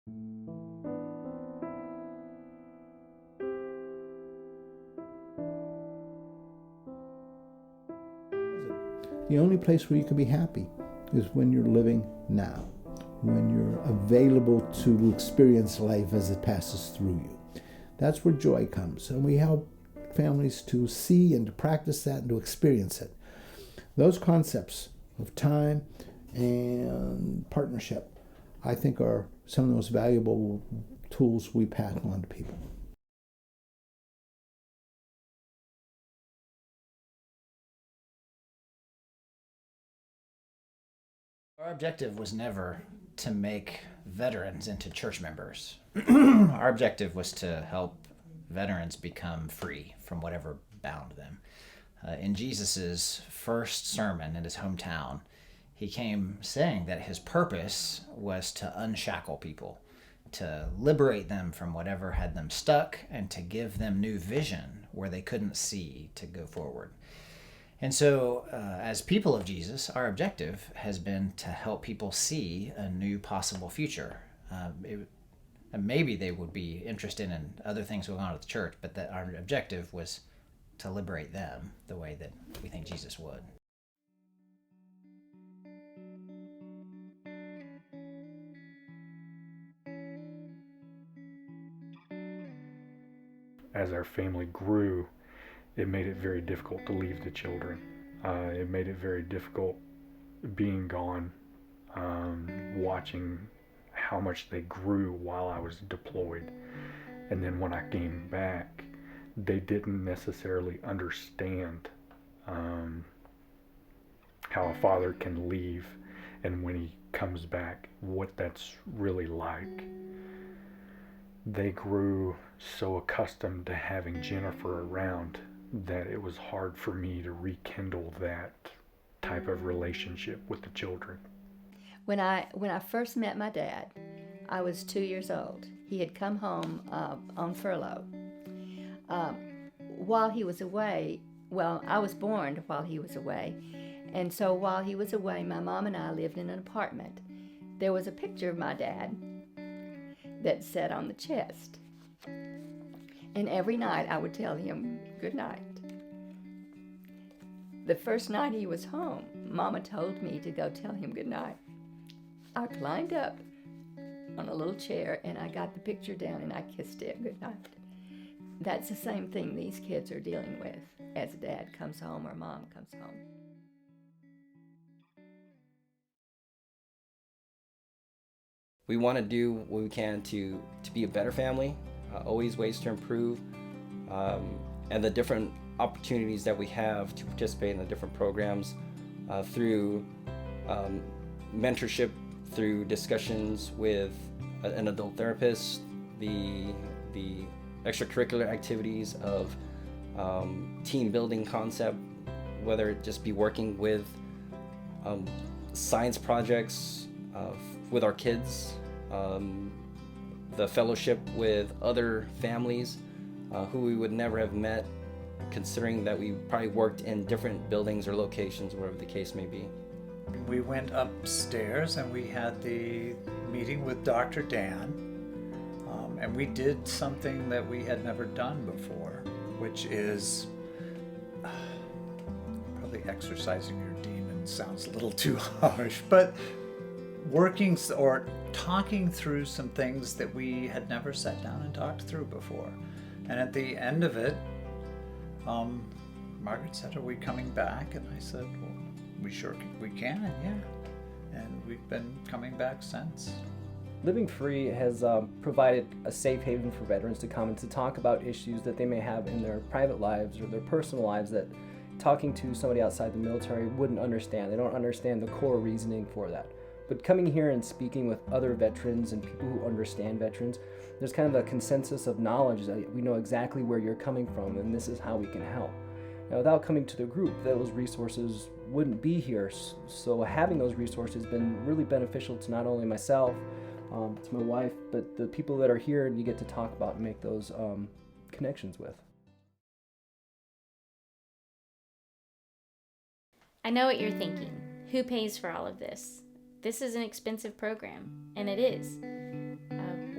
The only place where you can be happy is when you're living now, when you're available to experience life as it passes through you. That's where joy comes, and we help families to see and to practice that and to experience it. Those concepts of time and partnership, I think, are some of the most valuable tools we pass on to people. Our objective was never to make veterans into church members. Our objective was to help veterans become free from whatever bound them. In Jesus's first sermon in his hometown, he came saying that his purpose was to unshackle people, to liberate them from whatever had them stuck, and to give them new vision where they couldn't see to go forward. And so, as people of Jesus, our objective has been to help people see a new possible future. And maybe they would be interested in other things going on at the church, but that our objective was to liberate them the way that we think Jesus would. As our family grew, it made it very difficult to leave the children. It made it very difficult being gone, watching how much they grew while I was deployed. And then when I came back, they didn't necessarily understand how a father can leave, and when he comes back, what that's really like. They grew so accustomed to having Jennifer around that it was hard for me to rekindle that type of relationship with the children. When I first met my dad, I was 2 years old. He had come home on furlough. While he was away, well, I was born while he was away, and so while he was away, my mom and I lived in an apartment. There was a picture of my dad that sat on the chest. And every night I would tell him good night. The first night he was home, Mama told me to go tell him good night. I climbed up on a little chair and I got the picture down and I kissed it good night. That's the same thing these kids are dealing with as dad comes home or mom comes home. We want to do what we can to be a better family, always ways to improve, and the different opportunities that we have to participate in the different programs through mentorship, through discussions with an adult therapist, the extracurricular activities of team building concept, whether it just be working with science projects with our kids, the fellowship with other families who we would never have met, considering that we probably worked in different buildings or locations, whatever the case may be. We went upstairs and we had the meeting with Dr. Dan, and we did something that we had never done before, which is probably exercising your demons sounds a little too harsh, but working or talking through some things that we had never sat down and talked through before. And at the end of it, Margaret said, "Are we coming back?" And I said, "Well, we can, yeah." And we've been coming back since. Living Free has provided a safe haven for veterans to come and to talk about issues that they may have in their private lives or their personal lives that talking to somebody outside the military wouldn't understand. They don't understand the core reasoning for that. But coming here and speaking with other veterans and people who understand veterans, there's kind of a consensus of knowledge that we know exactly where you're coming from and this is how we can help. Now, without coming to the group, those resources wouldn't be here. So having those resources has been really beneficial to not only myself, to my wife, but the people that are here and you get to talk about and make those connections with. I know what you're thinking. Who pays for all of this? This is an expensive program, and it is.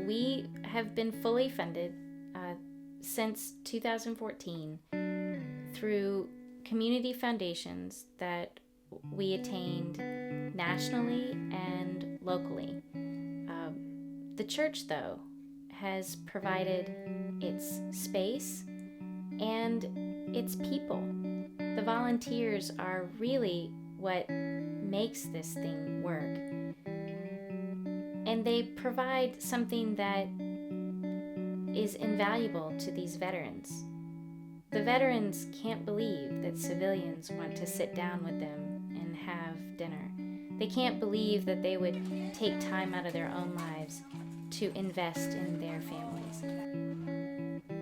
we have been fully funded since 2014 through community foundations that we attained nationally and locally. The church, though, has provided its space and its people. The volunteers are really what makes this thing work. And they provide something that is invaluable to these veterans. The veterans can't believe that civilians want to sit down with them and have dinner. They can't believe that they would take time out of their own lives to invest in their families.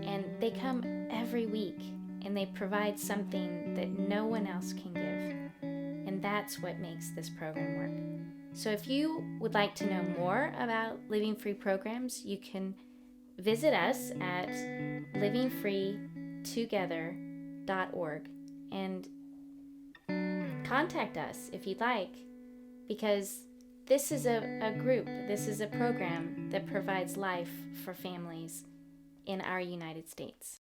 And they come every week and they provide something that no one else can give. And that's what makes this program work. So if you would like to know more about Living Free programs, you can visit us at livingfreetogether.org and contact us if you'd like, because this is a group, this is a program that provides life for families in our United States.